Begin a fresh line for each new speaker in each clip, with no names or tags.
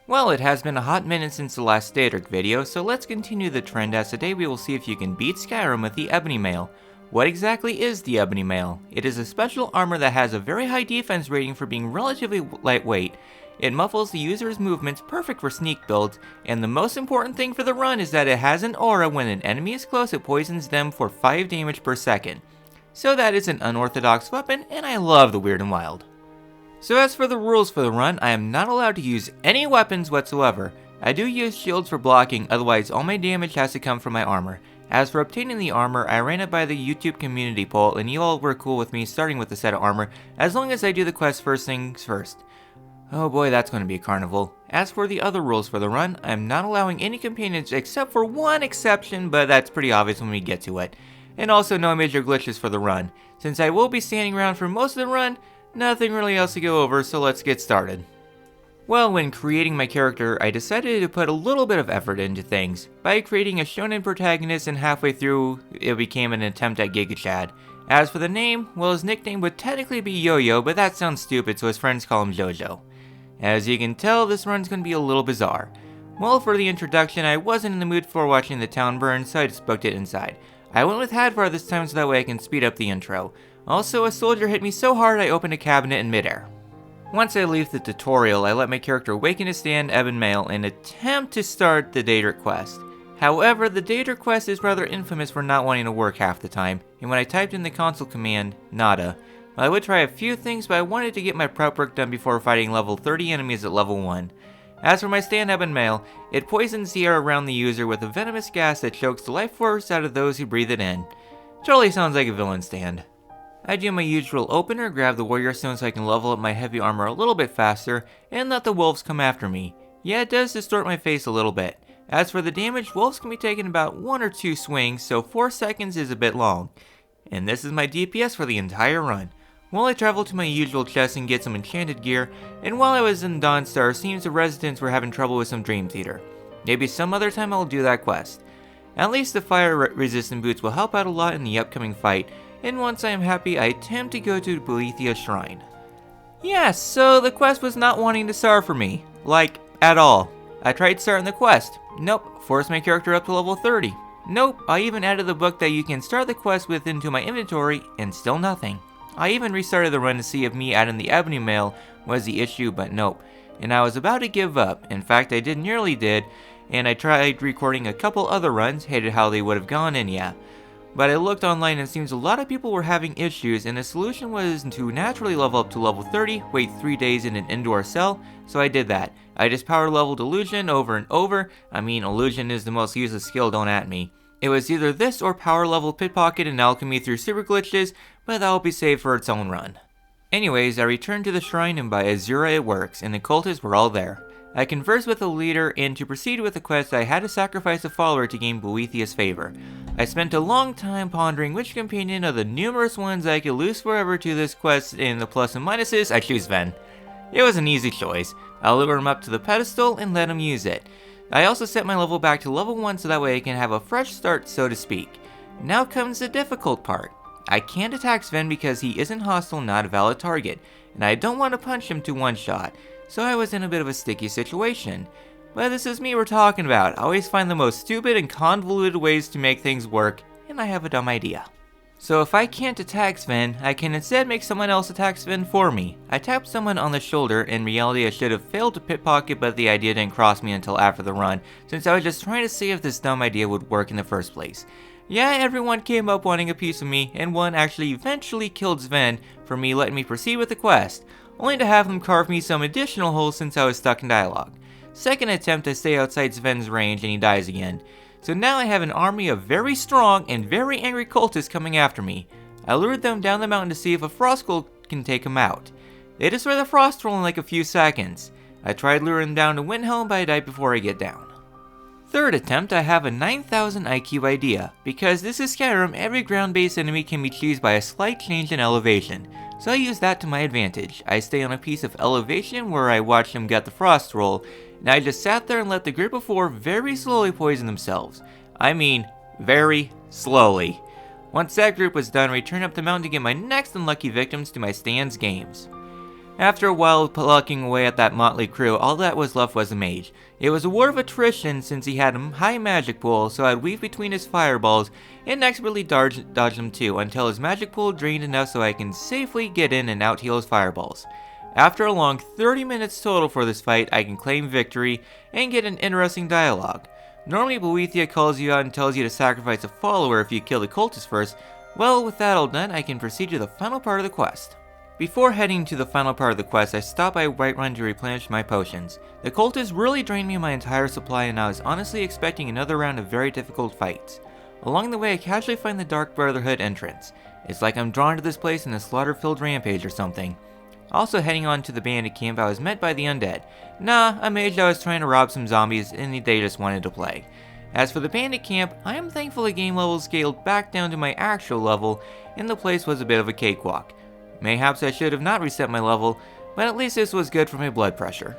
Well, it has been a hot minute since the last Daedric video, so let's continue the trend as today we will see if you can beat Skyrim with the Ebony Mail. What exactly is the Ebony Mail? It is a special armor that has a very high defense rating for being relatively lightweight. It muffles the user's movements, perfect for sneak builds, and the most important thing for the run is that it has an aura. When an enemy is close, it poisons them for 5 damage per second. So that is an unorthodox weapon, and I love the weird and wild. So as for the rules for the run, I am not allowed to use any weapons whatsoever. I do use shields for blocking, otherwise all my damage has to come from my armor. As for obtaining the armor, I ran it by the YouTube community poll, and you all were cool with me starting with a set of armor, as long as I do the quest first things first. Oh boy, that's going to be a carnival. As for the other rules for the run, I am not allowing any companions except for one exception, but that's pretty obvious when we get to it. And also no major glitches for the run. Since I will be standing around for most of the run, nothing really else to go over, so let's get started. Well, when creating my character, I decided to put a little bit of effort into things, by creating a shonen protagonist, and halfway through, it became an attempt at Giga Chad. As for the name, well, his nickname would technically be Yo-Yo, but that sounds stupid, so his friends call him Jojo. As you can tell, this run's gonna be a little bizarre. Well, for the introduction, I wasn't in the mood for watching the town burn, so I just booked it inside. I went with Hadvar this time so that way I can speed up the intro. Also, a soldier hit me so hard I opened a cabinet in midair. Once I leave the tutorial, I let my character awaken his stand, Ebony Mail, and attempt to start the Daedric quest. However, the Daedric quest is rather infamous for not wanting to work half the time, and when I typed in the console command, nada. Well, I would try a few things, but I wanted to get my prep work done before fighting level 30 enemies at level 1. As for my stand, Ebony Mail, it poisons the air around the user with a venomous gas that chokes the life force out of those who breathe it in. Totally sounds like a villain stand. I do my usual opener, grab the warrior stone so I can level up my heavy armor a little bit faster, and let the wolves come after me. Yeah, it does distort my face a little bit. As for the damage, wolves can be taken about 1 or 2 swings, so 4 seconds is a bit long. And this is my DPS for the entire run. Well, I traveled to my usual chest and get some enchanted gear, and while I was in Dawnstar, it seems the residents were having trouble with some Dream Theater. Maybe some other time I'll do that quest. At least the fire resistant boots will help out a lot in the upcoming fight, and once I am happy, I attempt to go to Boethia's shrine. Yes, so the quest was not wanting to start for me. Like, at all. I tried starting the quest. Nope, forced my character up to level 30. Nope, I even added the book that you can start the quest with into my inventory, and still nothing. I even restarted the run to see if me adding the Ebony Mail was the issue, but nope. And I was about to give up. In fact, I nearly did, and I tried recording a couple other runs, hated how they would have gone, and yeah. But I looked online and it seems a lot of people were having issues, and the solution was to naturally level up to level 30, wait 3 days in an indoor cell, so I did that. I just power leveled Illusion over and over. I mean, Illusion is the most useless skill, don't at me. It was either this or power level Pickpocket and Alchemy through super glitches, but that will be saved for its own run. Anyways, I returned to the shrine, and by Azura it works, and the cultists were all there. I conversed with the leader, and to proceed with the quest I had to sacrifice a follower to gain Boethia's favor. I spent a long time pondering which companion of the numerous ones I could lose forever to this quest, and the plus and minuses, I choose Ven. It was an easy choice. I'll lure him up to the pedestal and let him use it. I also set my level back to level 1 so that way I can have a fresh start, so to speak. Now comes the difficult part. I can't attack Sven because he isn't hostile, not a valid target, and I don't want to punch him to one shot, so I was in a bit of a sticky situation. But this is me we're talking about. I always find the most stupid and convoluted ways to make things work, and I have a dumb idea. So if I can't attack Sven, I can instead make someone else attack Sven for me. I tapped someone on the shoulder. In reality I should have failed to pickpocket, but the idea didn't cross me until after the run, since I was just trying to see if this dumb idea would work in the first place. Yeah, everyone came up wanting a piece of me, and one actually eventually killed Sven for me letting me proceed with the quest, only to have them carve me some additional holes since I was stuck in dialogue. Second attempt I stay outside Sven's range and he dies again. So now I have an army of very strong and very angry cultists coming after me. I lured them down the mountain to see if a Frostgirl can take them out. They destroy the frost troll in like a few seconds. I tried luring them down to Windhelm, but I died before I get down. Third attempt, I have a 9000 IQ idea. Because this is Skyrim, every ground-based enemy can be cheesed by a slight change in elevation. So I use that to my advantage. I stay on a piece of elevation where I watch them get the frost roll, and I just sat there and let the group of 4 very slowly poison themselves. I mean, very slowly. Once that group was done, I returned up the mountain to get my next unlucky victims to my stand's games. After a while plucking away at that motley crew, all that was left was a mage. It was a war of attrition since he had a high magic pool, so I'd weave between his fireballs and expertly dodge them too until his magic pool drained enough so I can safely get in and out heal his fireballs. After a long 30 minutes total for this fight, I can claim victory and get an interesting dialogue. Normally Boethia calls you out and tells you to sacrifice a follower if you kill the cultist first. Well, with that all done, I can proceed to the final part of the quest. Before heading to the final part of the quest, I stopped by Whiterun to replenish my potions. The cultists really drained me my entire supply and I was honestly expecting another round of very difficult fights. Along the way, I casually find the Dark Brotherhood entrance. It's like I'm drawn to this place in a slaughter-filled rampage or something. Also heading on to the bandit camp, I was met by the undead. Nah, a mage that was trying to rob some zombies and they just wanted to play. As for the bandit camp, I am thankful the game level scaled back down to my actual level and the place was a bit of a cakewalk. Mayhaps I should have not reset my level, but at least this was good for my blood pressure.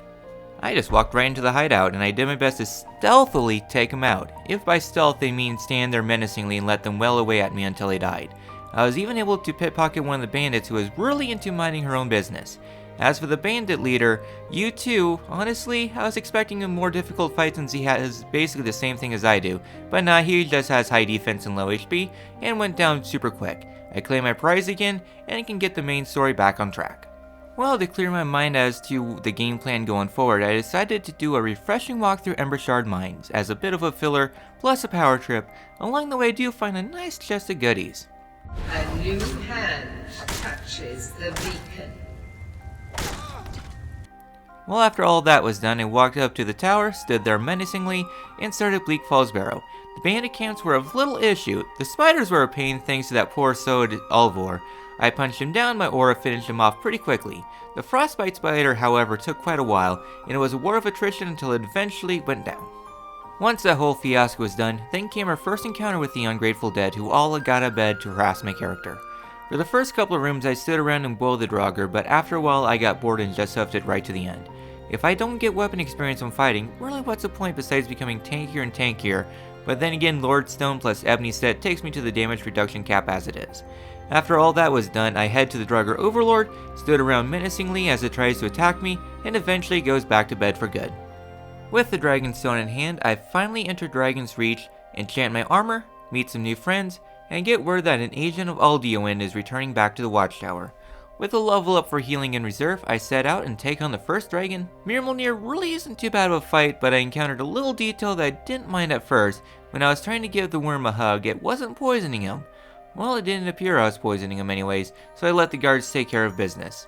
I just walked right into the hideout and I did my best to stealthily take them out. If by stealth they mean stand there menacingly and let them wail away at me until they died. I was even able to pickpocket one of the bandits who was really into minding her own business. As for the bandit leader, you too, honestly, I was expecting a more difficult fight since he has basically the same thing as I do, but nah, he just has high defense and low HP, and went down super quick. I claim my prize again, and can get the main story back on track. Well, to clear my mind as to the game plan going forward, I decided to do a refreshing walk through Embershard Mines as a bit of a filler, plus a power trip. Along the way I do find a nice chest of goodies.
A new hand touches the beacon.
Well, after all that was done, I walked up to the tower, stood there menacingly, and started Bleak Falls Barrow. The bandit camps were of little issue. The spiders were a pain thanks to that poor Sod Alvor. I punched him down, my aura finished him off pretty quickly. The frostbite spider, however, took quite a while, and it was a war of attrition until it eventually went down. Once that whole fiasco was done, then came our first encounter with the ungrateful dead who all got out of bed to harass my character. For the first couple of rooms I stood around and boiled the Draugr, but after a while I got bored and just huffed it right to the end. If I don't get weapon experience when fighting, really what's the point besides becoming tankier and tankier? But then again, Lord Stone plus Ebony set takes me to the damage reduction cap as it is. After all that was done, I head to the Draugr Overlord, stood around menacingly as it tries to attack me, and eventually goes back to bed for good. With the Dragon's Stone in hand, I finally enter Dragon's Reach, enchant my armor, meet some new friends, and get word that an agent of Alduin is returning back to the Watchtower. With a level up for healing in reserve, I set out and take on the first dragon. Mirmulnir really isn't too bad of a fight, but I encountered a little detail that I didn't mind at first. When I was trying to give the worm a hug, it wasn't poisoning him. Well, it didn't appear I was poisoning him anyways, so I let the guards take care of business.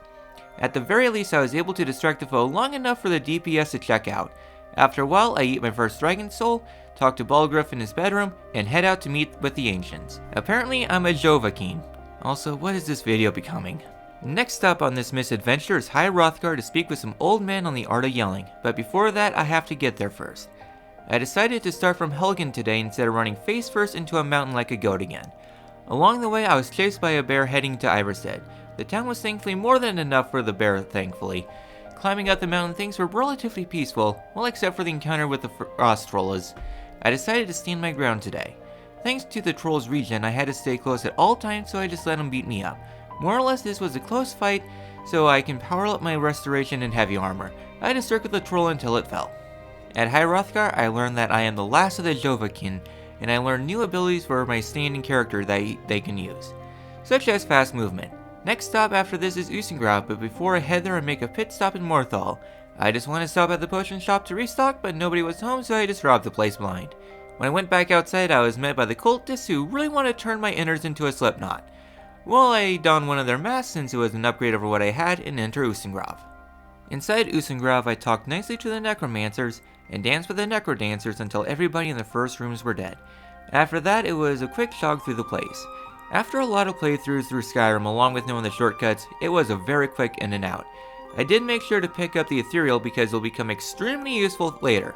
At the very least, I was able to distract the foe long enough for the DPS to check out. After a while, I eat my first dragon soul, talk to Balgruuf in his bedroom, and head out to meet with the ancients. Apparently, I'm a Jovahkiin. Also, what is this video becoming? Next up on this misadventure is High Hrothgar to speak with some old men on the art of yelling, but before that I have to get there first. I decided to start from Helgen today instead of running face first into a mountain like a goat again. Along the way I was chased by a bear heading to Ivarstead. The town was thankfully more than enough for the bear, thankfully. Climbing up the mountain things were relatively peaceful, well except for the encounter with the frost trolls. I decided to stand my ground today. Thanks to the trolls' regen I had to stay close at all times, so I just let them beat me up. More or less this was a close fight, so I can power up my restoration and heavy armor. I had to circle the troll until it fell. At High Hrothgar, I learned that I am the last of the Jovahkiin, and I learned new abilities for my standing character that they can use, such as fast movement. Next stop after this is Usengrad, but before I head there I make a pit stop in Morthal. I just want to stop at the potion shop to restock, but nobody was home, so I just robbed the place blind. When I went back outside, I was met by the cultists who really want to turn my innards into a slipknot. Well, I donned one of their masks since it was an upgrade over what I had and enter Usengrad. Inside Usengrad, I talked nicely to the necromancers and danced with the necrodancers until everybody in the first rooms were dead. After that, it was a quick jog through the place. After a lot of playthroughs through Skyrim along with knowing the shortcuts, it was a very quick in and out. I did make sure to pick up the ethereal because it will become extremely useful later.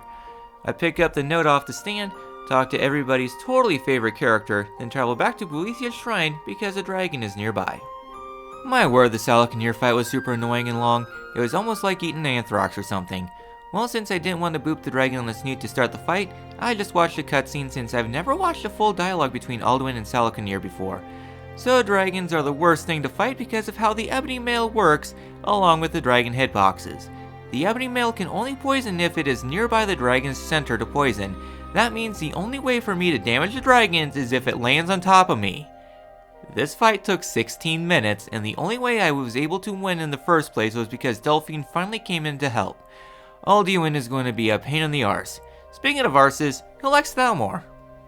I pick up the note off the stand, talk to everybody's totally favorite character, then travel back to Boethia's shrine because a dragon is nearby. My word, the Salaknir fight was super annoying and long. It was almost like eating anthrax or something. Well, since I didn't want to boop the dragon on the snoot to start the fight, I just watched the cutscene since I've never watched a full dialogue between Alduin and Salaknir before. So dragons are the worst thing to fight because of how the ebony mail works, along with the dragon hitboxes. The ebony mail can only poison if it is nearby the dragon's center to poison. That means the only way for me to damage the dragons is if it lands on top of me. This fight took 16 minutes, and the only way I was able to win in the first place was because Delphine finally came in to help. Alduin is going to be a pain in the arse. Speaking of arses, collect Thalmor.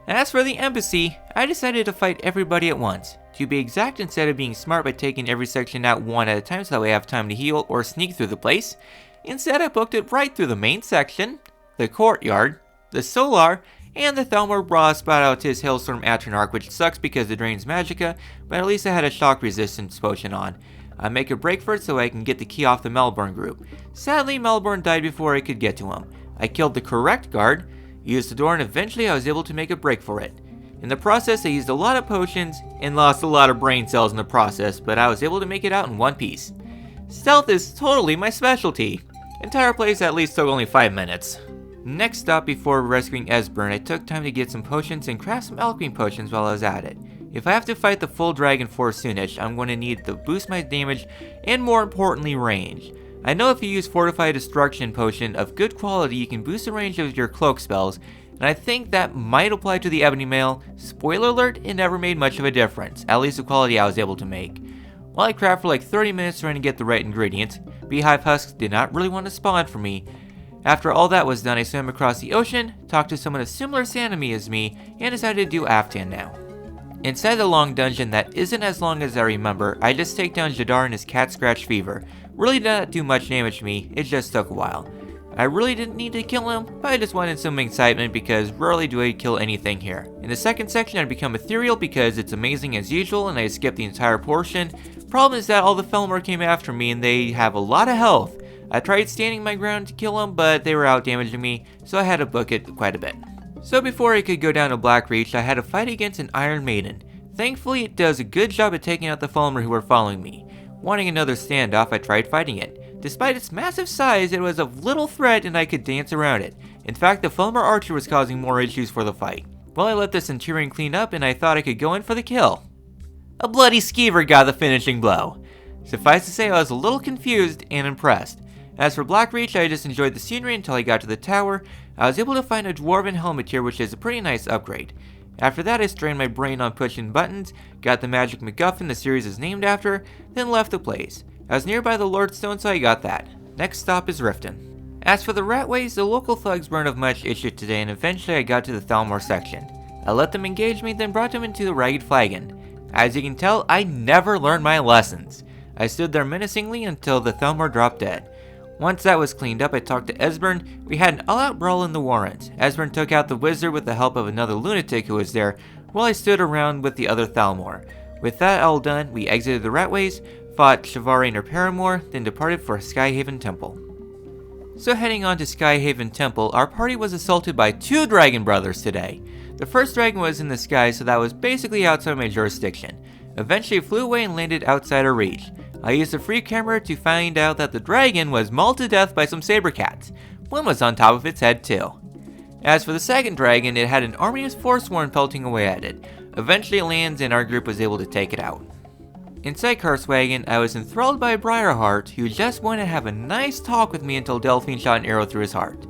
As for the embassy, I decided to fight everybody at once. To be exact, instead of being smart by taking every section out one at a time so that way I have time to heal or sneak through the place, instead I booked it right through the main section, the courtyard, the solar, and the Thalmor brought spat out his Hailstorm Atronach, which sucks because it drains magicka, but at least I had a shock resistance potion on. I make a break for it so I can get the key off the Melbourne group. Sadly, Melbourne died before I could get to him. I killed the correct guard, used the door, and eventually I was able to make a break for it. In the process, I used a lot of potions and lost a lot of brain cells in the process, but I was able to make it out in one piece. Stealth is totally my specialty. Entire place at least took only 5 minutes. Next stop before rescuing Esbern, I took time to get some potions and craft some alchemy potions while I was at it. If I have to fight the full dragon force soonish, I'm going to need to boost my damage and more importantly range. I know if you use Fortified Destruction potion of good quality, you can boost the range of your cloak spells, and I think that might apply to the ebony mail. Spoiler alert, it never made much of a difference, at least the quality I was able to make. While I craft for like 30 minutes trying to get the right ingredients, beehive husks did not really want to spawn for me. After all that was done, I swam across the ocean, talked to someone of similar sanity as me, and decided to do Aftan now. Inside the long dungeon that isn't as long as I remember, I just take down Jadar and his cat scratch fever. Really did not do much damage to me, it just took a while. I really didn't need to kill him, but I just wanted some excitement because rarely do I kill anything here. In the second section I become ethereal because it's amazing as usual and I skipped the entire portion. Problem is that all the Thalmor came after me and they have a lot of health. I tried standing my ground to kill them, but they were out damaging me, so I had to book it quite a bit. So before I could go down to Blackreach, I had to fight against an Iron Maiden. Thankfully, it does a good job at taking out the Thalmor who were following me. Wanting another standoff, I tried fighting it. Despite its massive size, it was of little threat and I could dance around it. In fact, the Thalmor archer was causing more issues for the fight. Well, I let the Centurion clean up and I thought I could go in for the kill. A bloody skeever got the finishing blow. Suffice to say, I was a little confused and impressed. As for Blackreach, I just enjoyed the scenery until I got to the tower. I was able to find a dwarven helmet here, which is a pretty nice upgrade. After that, I strained my brain on pushing buttons, got the magic MacGuffin the series is named after, then left the place. I was nearby the Lordstone, so I got that. Next stop is Riften. As for the Ratways, the local thugs weren't of much issue today, and eventually I got to the Thalmor section. I let them engage me, then brought them into the Ragged Flagon. As you can tell, I never learned my lessons. I stood there menacingly until the Thalmor dropped dead. Once that was cleaned up, I talked to Esbern. We had an all-out brawl in the Warrens. Esbern took out the wizard with the help of another lunatic who was there, while I stood around with the other Thalmor. With that all done, we exited the Ratways, fought Shivari and her paramour, then departed for Skyhaven Temple. So heading on to Skyhaven Temple, our party was assaulted by 2 dragon brothers today. The first dragon was in the sky, so that was basically outside my jurisdiction. Eventually it flew away and landed outside our reach. I used a free camera to find out that the dragon was mauled to death by some saber cats. One was on top of its head too. As for the second dragon, it had an army of Forsworn pelting away at it. Eventually it lands and our group was able to take it out. Inside Carswagon, I was enthralled by Briarheart, who just wanted to have a nice talk with me until Delphine shot an arrow through his heart.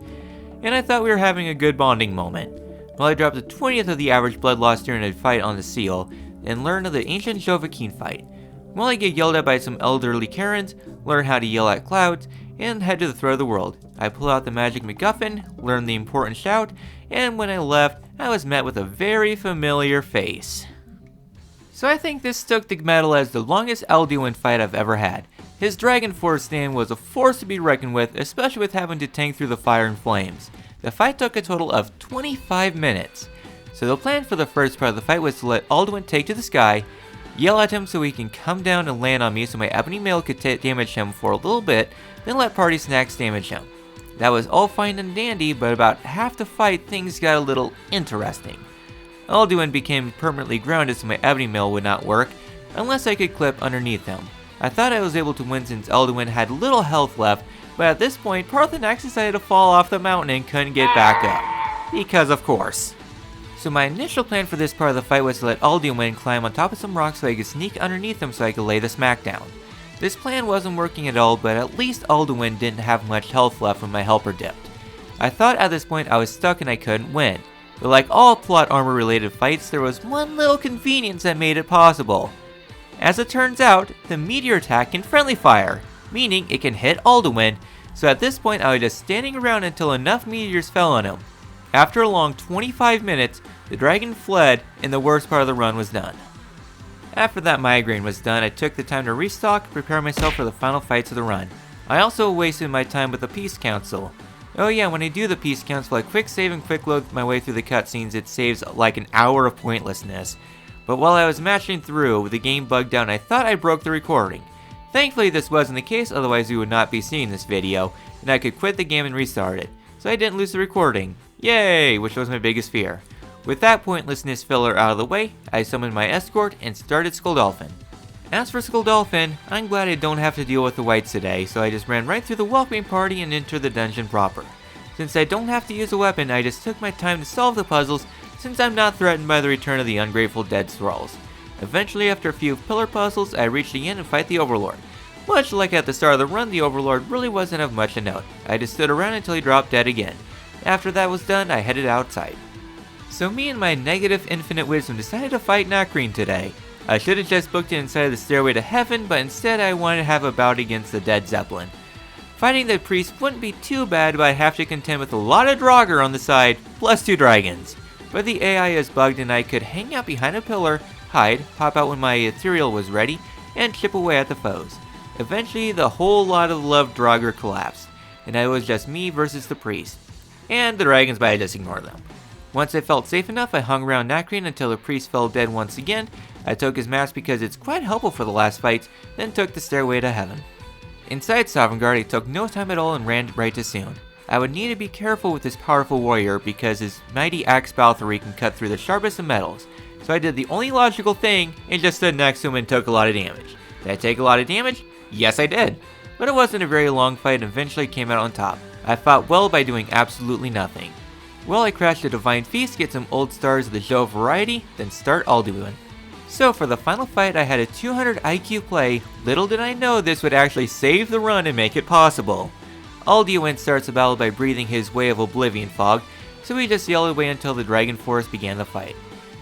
And I thought we were having a good bonding moment. Well, I dropped the 20th of the average blood loss during a fight on the seal, and learned of the ancient Jovahkiin fight. While I get yelled at by some elderly Karens, learn how to yell at clouds, and head to the throat of the world. I pull out the magic MacGuffin, learn the important shout, and when I left, I was met with a very familiar face. So I think this took the medal as the longest Alduin fight I've ever had. His Dragon Force stand was a force to be reckoned with, especially with having to tank through the fire and flames. The fight took a total of 25 minutes. So the plan for the first part of the fight was to let Alduin take to the sky, yell at him so he can come down and land on me so my ebony mail could damage him for a little bit, then let party snacks damage him. That was all fine and dandy, but about half the fight things got a little interesting. Alduin became permanently grounded so my ebony mail would not work, unless I could clip underneath him. I thought I was able to win since Alduin had little health left, but at this point Parthenax decided to fall off the mountain and couldn't get back up. Because of course. So my initial plan for this part of the fight was to let Alduin climb on top of some rocks so I could sneak underneath them so I could lay the smack down. This plan wasn't working at all, but at least Alduin didn't have much health left when my helper dipped. I thought at this point I was stuck and I couldn't win. But like all plot armor related fights, there was one little convenience that made it possible. As it turns out, the meteor attack can friendly fire, meaning it can hit Alduin, so at this point I was just standing around until enough meteors fell on him. After a long 25 minutes, the dragon fled and the worst part of the run was done. After that migraine was done, I took the time to restock, prepare myself for the final fights of the run. I also wasted my time with the Peace Council. Oh yeah, when I do the Peace Council, I quick save and quick load my way through the cutscenes. It saves like an hour of pointlessness. But while I was mashing through, the game bugged out and I thought I broke the recording. Thankfully this wasn't the case, otherwise we would not be seeing this video, and I could quit the game and restart it. So I didn't lose the recording. Yay! Which was my biggest fear. With that pointlessness filler out of the way, I summoned my escort and started Skyrim. As for Skyrim, I'm glad I don't have to deal with the whites today, so I just ran right through the welcoming party and entered the dungeon proper. Since I don't have to use a weapon, I just took my time to solve the puzzles since I'm not threatened by the return of the ungrateful dead thralls. Eventually, after a few pillar puzzles, I reached the end and fight the Overlord. Much like at the start of the run, the Overlord really wasn't of much to note. I just stood around until he dropped dead again. After that was done, I headed outside. So me and my negative infinite wisdom decided to fight Nakreen today. I should have just booked it inside of the Stairway to Heaven, but instead I wanted to have a bout against the dead Zeppelin. Fighting the priest wouldn't be too bad, but I'd have to contend with a lot of Draugr on the side, plus 2 dragons. But the AI is bugged and I could hang out behind a pillar, hide, pop out when my ethereal was ready, and chip away at the foes. Eventually, the whole lot of loved Draugr collapsed, and it was just me versus the priest. And the dragons, but I just ignored them. Once I felt safe enough, I hung around Nakreen until the priest fell dead once again. I took his mask because it's quite helpful for the last fights, then took the Stairway to Heaven. Inside Soverengard, I took no time at all and ran right to Soon. I would need to be careful with this powerful warrior because his mighty axe Balthury can cut through the sharpest of metals. So I did the only logical thing and just stood next to him and took a lot of damage. Did I take a lot of damage? Yes, I did. But it wasn't a very long fight and eventually came out on top. I fought well by doing absolutely nothing. Well, I crashed a Divine Feast, get some old stars of the show variety, then start Alduin. So for the final fight, I had a 200 IQ play. Little did I know this would actually save the run and make it possible. Alduin starts the battle by breathing his way of oblivion fog, so we just yelled away until the Dragon Force began the fight.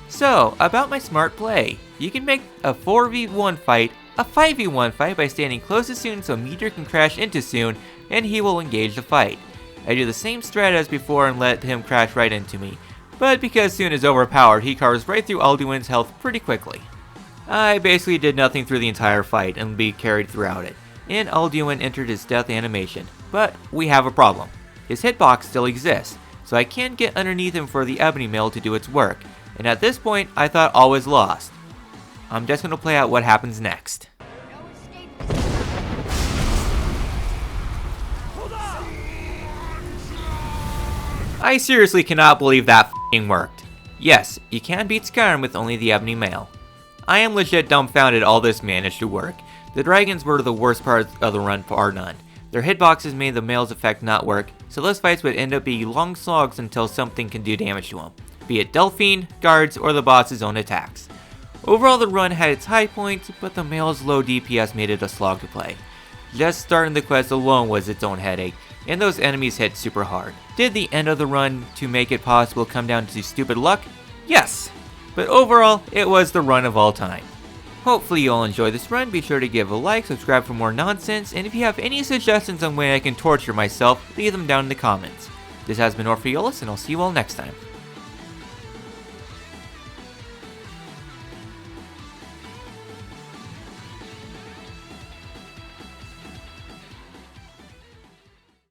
So, about my smart play. You can make a 4v1 fight a 5v1 fight by standing close to Soon so Meteor can crash into Soon and he will engage the fight. I do the same strat as before and let him crash right into me, but because Soon is overpowered, he carves right through Alduin's health pretty quickly. I basically did nothing through the entire fight and be carried throughout it, and Alduin entered his death animation. But we have a problem. His hitbox still exists, so I can't get underneath him for the Ebony mail to do its work, and at this point I thought all was lost. I'm just gonna play out what happens next. I seriously cannot believe that f***ing worked. Yes, you can beat Skyrim with only the Ebony mail. I am legit dumbfounded all this managed to work. The dragons were the worst part of the run bar none. Their hitboxes made the mail's effect not work, so those fights would end up being long slogs until something can do damage to them, be it Delphine, guards, or the boss's own attacks. Overall the run had its high points, but the mail's low DPS made it a slog to play. Just starting the quest alone was its own headache, and those enemies hit super hard. Did the end of the run to make it possible come down to stupid luck? Yes! But overall, it was the run of all time. Hopefully you all enjoy this run, be sure to give a like, subscribe for more nonsense, and if you have any suggestions on way I can torture myself, leave them down in the comments. This has been Orpheolus, and I'll see you all next time.